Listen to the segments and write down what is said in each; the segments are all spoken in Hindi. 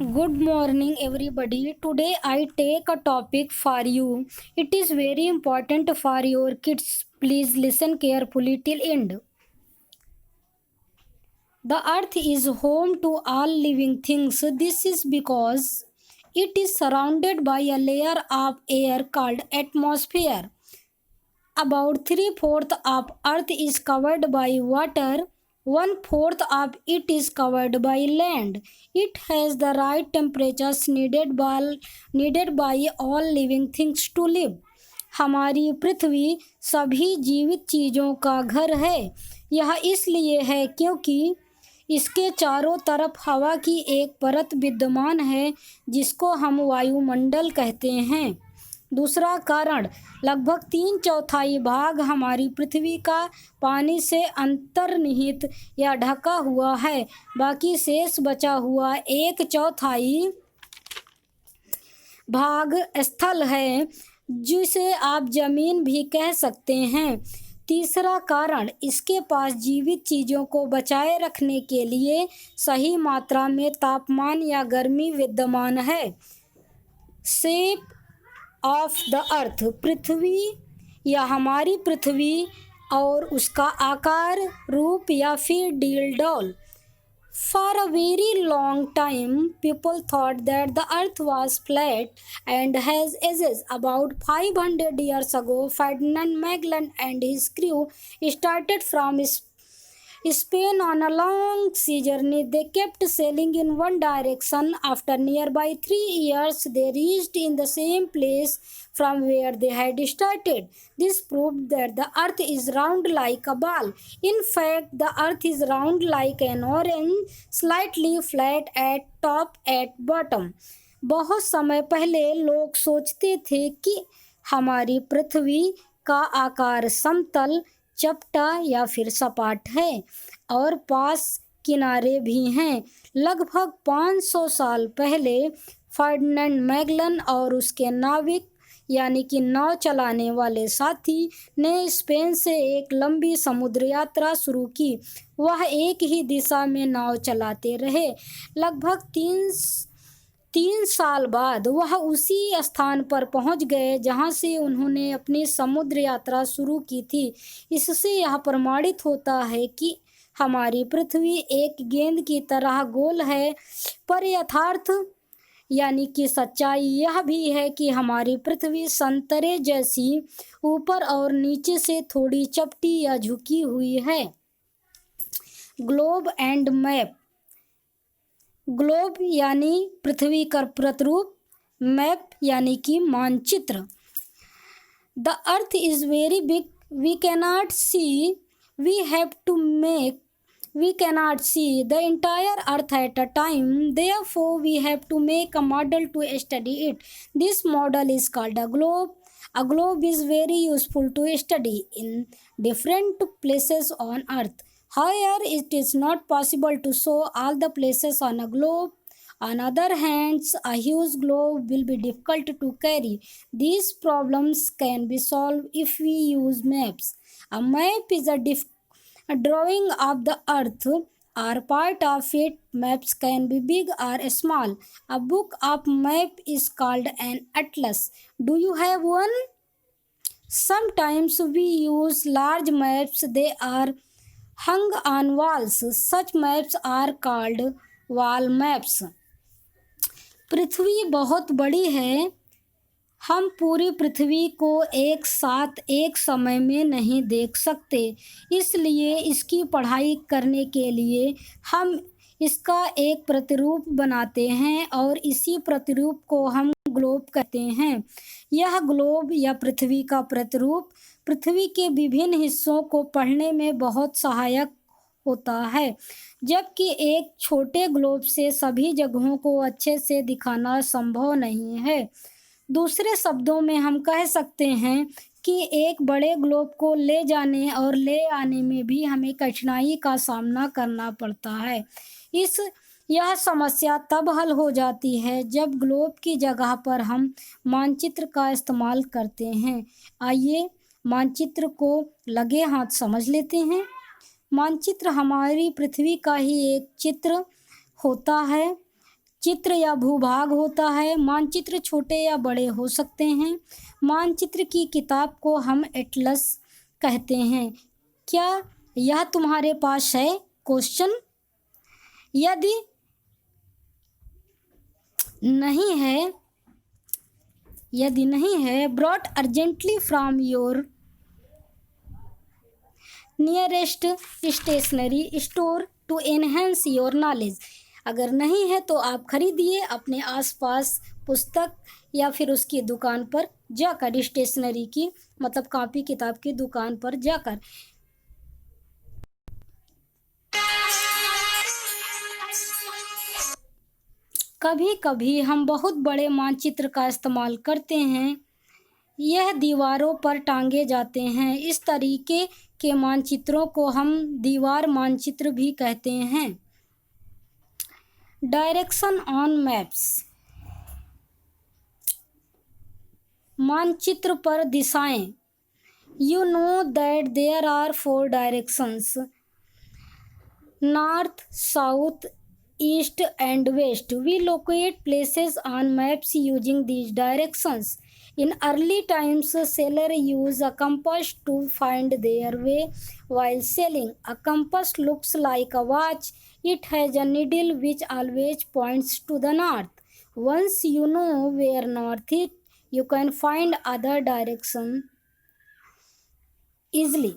Good morning, everybody. Today I take a topic for you. It is very important for your kids. Please listen carefully till end. The earth is home to all living things. This is because it is surrounded by a layer of air called atmosphere. About three-fourths of Earth is covered by water, one-fourth of it is covered by land. It has the right temperatures needed by all living things to live. हमारी पृथ्वी सभी जीवित चीज़ों का घर है। यह इसलिए है क्योंकि इसके चारों तरफ हवा की एक परत विद्यमान है जिसको हम वायुमंडल कहते हैं। दूसरा कारण, लगभग तीन चौथाई भाग हमारी पृथ्वी का पानी से अंतर्निहित या ढका हुआ है। बाकी शेष बचा हुआ एक चौथाई भाग स्थल है जिसे आप जमीन भी कह सकते हैं। तीसरा कारण, इसके पास जीवित चीज़ों को बचाए रखने के लिए सही मात्रा में तापमान या गर्मी विद्यमान है। शेप ऑफ द अर्थ, पृथ्वी या हमारी पृथ्वी और उसका आकार, रूप या फिर deal doll. For a very long time, people thought that the earth was flat and has edges. About 500 years ago, Ferdinand Magellan and his crew started from Spain on a long sea journey. They kept sailing in one direction. After nearby 3 years, they reached in the same place from where they had started. This proved that the earth is round like a ball. In fact, the earth is round like an orange, slightly flat at top at bottom. बहुत समय पहले लोग सोचते थे कि हमारी पृथ्वी का आकार समतल, चपटा या फिर सपाट है और पास किनारे भी हैं। लगभग 500 साल पहले फर्डिनेंड मैगलन और उसके नाविक यानी कि नाव चलाने वाले साथी ने स्पेन से एक लंबी समुद्र यात्रा शुरू की। वह एक ही दिशा में नाव चलाते रहे। लगभग तीन साल बाद वह उसी स्थान पर पहुंच गए जहां से उन्होंने अपनी समुद्र यात्रा शुरू की थी। इससे यह प्रमाणित होता है कि हमारी पृथ्वी एक गेंद की तरह गोल है, पर यथार्थ यानी कि सच्चाई यह भी है कि हमारी पृथ्वी संतरे जैसी ऊपर और नीचे से थोड़ी चपटी या झुकी हुई है। ग्लोब एंड मैप, ग्लोब यानी पृथ्वी का प्रतिरूप, मैप यानी कि मानचित्र। The earth is very big, we cannot see, we have to make, we cannot see the entire earth at a time, therefore we have to make a model to study it. This model is called a globe. A globe is very useful to study in different places on earth. However, it is not possible to show all the places on a globe. On other hand, a huge globe will be difficult to carry. These problems can be solved if we use maps. A map is a drawing of the earth or part of it. Maps can be big or small. A book of map is called an atlas. Do you have one? Sometimes we use large maps. They are hung on walls. Such maps are called wall maps. पृथ्वी बहुत बड़ी है। हम पूरी पृथ्वी को एक साथ एक समय में नहीं देख सकते, इसलिए इसकी पढ़ाई करने के लिए हम इसका एक प्रतिरूप बनाते हैं और इसी प्रतिरूप को हम ग्लोब कहते हैं। यह ग्लोब या पृथ्वी का प्रतिरूप पृथ्वी के विभिन्न हिस्सों को पढ़ने में बहुत सहायक होता है, जबकि एक छोटे ग्लोब से सभी जगहों को अच्छे से दिखाना संभव नहीं है। दूसरे शब्दों में हम कह सकते हैं कि एक बड़े ग्लोब को ले जाने और ले आने में भी हमें कठिनाई का सामना करना पड़ता है। यह समस्या तब हल हो जाती है जब ग्लोब की जगह पर हम मानचित्र का इस्तेमाल करते हैं। आइए मानचित्र को लगे हाथ समझ लेते हैं। मानचित्र हमारी पृथ्वी का ही एक चित्र होता है चित्र या भूभाग होता है। मानचित्र छोटे या बड़े हो सकते हैं। मानचित्र की किताब को हम एटलस कहते हैं। क्या यह तुम्हारे पास है? क्वेश्चन। यदि नहीं है, brought urgently from your nearest stationery store to enhance your knowledge. अगर नहीं है तो आप खरीदिए अपने आसपास पुस्तक या फिर उसकी दुकान पर जाकर, स्टेशनरी की मतलब कॉपी किताब की दुकान पर जाकर। कभी कभी हम बहुत बड़े मानचित्र का इस्तेमाल करते हैं। यह दीवारों पर टांगे जाते हैं। इस तरीके के मानचित्रों को हम दीवार मानचित्र भी कहते हैं। Direction on maps. मानचित्र पर दिशाएं। You know that there are 4 directions, north, south, east and west. We locate places on maps using these directions. In early times, sailors used a compass to find their way while sailing. A compass looks like a watch. It has a needle which always points to the north. Once you know where north is, you can find other direction easily.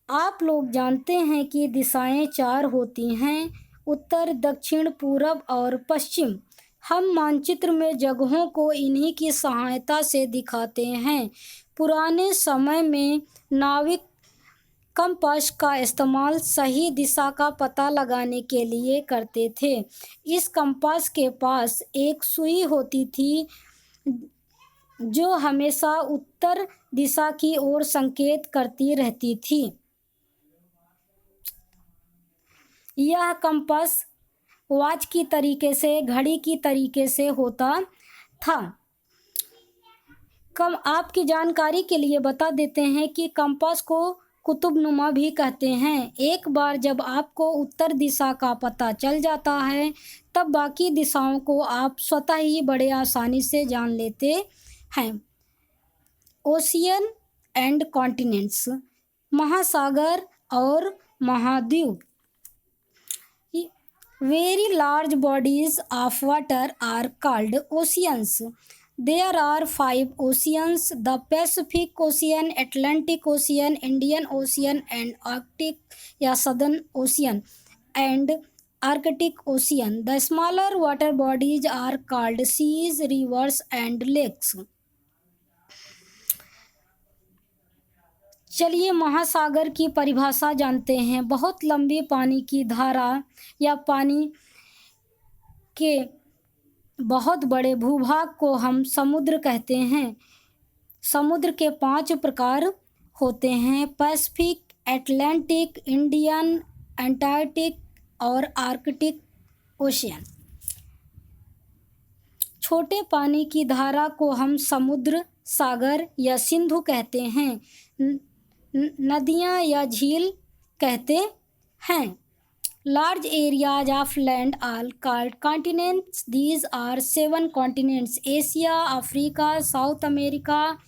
आप लोग जानते हैं कि दिशाएं 4 होती हैं, उत्तर, दक्षिण, पूरब और पश्चिम। हम मानचित्र में जगहों को इन्हीं की सहायता से दिखाते हैं। पुराने समय में नाविक कंपास का इस्तेमाल सही दिशा का पता लगाने के लिए करते थे। इस कंपास के पास एक सुई होती थी जो हमेशा उत्तर दिशा की ओर संकेत करती रहती थी। यह कंपास वॉच की तरीके से, घड़ी की तरीके से होता था। आपकी जानकारी के लिए बता देते हैं कि कंपास को कुतुबनुमा भी कहते हैं। एक बार जब आपको उत्तर दिशा का पता चल जाता है, तब बाकी दिशाओं को आप स्वतः ही बड़े आसानी से जान लेते हैं। Ocean and continents. महासागर और महाद्वीप। Very large bodies of water are called oceans. There are 5 oceans: the Pacific Ocean, Atlantic Ocean, Indian Ocean, and Arctic या Southern Ocean and Arctic Ocean. The smaller water bodies are called seas, rivers, and lakes. चलिए महासागर की परिभाषा जानते हैं। बहुत लंबी पानी की धारा या पानी के बहुत बड़े भूभाग को हम समुद्र कहते हैं। समुद्र के 5 प्रकार होते हैं: पैसिफिक, अटलांटिक, इंडियन, अंटार्कटिक और आर्कटिक ओशियन। छोटे पानी की धारा को हम समुद्र, सागर या सिंधु कहते हैं। नदियाँ या झील कहते हैं। Large areas of land are called continents. These are 7 continents: Asia, Africa, South America,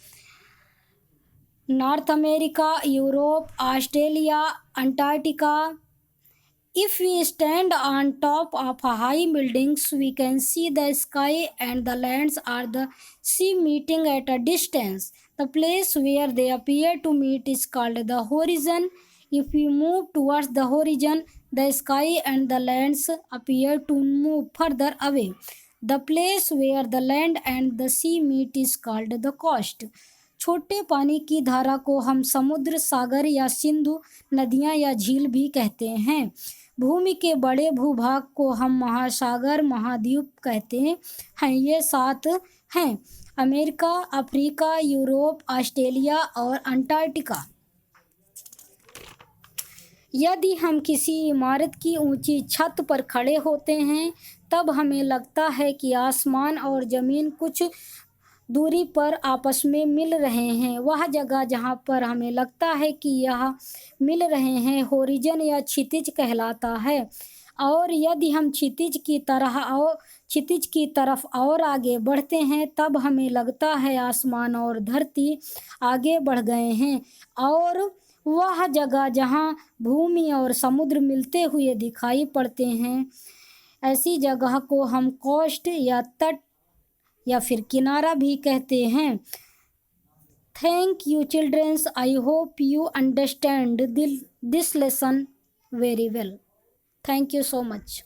North America, Europe, Australia, Antarctica. If we stand on top of high buildings, we can see the sky and the lands or the sea meeting at a distance. The place where they appear to meet is called the horizon. If we move towards the horizon, the sky and the lands appear to move further away. The place where the land and the sea meet is called the coast. छोटे पानी की धारा को हम समुद्र, सागर या सिंधु, नदियाँ या झील भी कहते हैं। भूमि के बड़े भूभाग को हम महासागर, महाद्वीप कहते हैं। ये 7 हैं: अमेरिका, अफ्रीका, यूरोप, ऑस्ट्रेलिया और अंटार्कटिका। यदि हम किसी इमारत की ऊंची छत पर खड़े होते हैं, तब हमें लगता है कि आसमान और ज़मीन कुछ दूरी पर आपस में मिल रहे हैं। वह जगह जहाँ पर हमें लगता है कि यह मिल रहे हैं, होरिजन या क्षितिज कहलाता है। और यदि हम क्षितिज की तरफ और आगे बढ़ते हैं तब हमें लगता है आसमान और धरती आगे बढ़ गए हैं और वह जगह जहाँ भूमि और समुद्र मिलते हुए दिखाई पड़ते हैं, ऐसी जगह को हम कोस्ट या तट या फिर किनारा भी कहते हैं। Thank you childrens, I hope you understand this lesson very well. Thank you so much.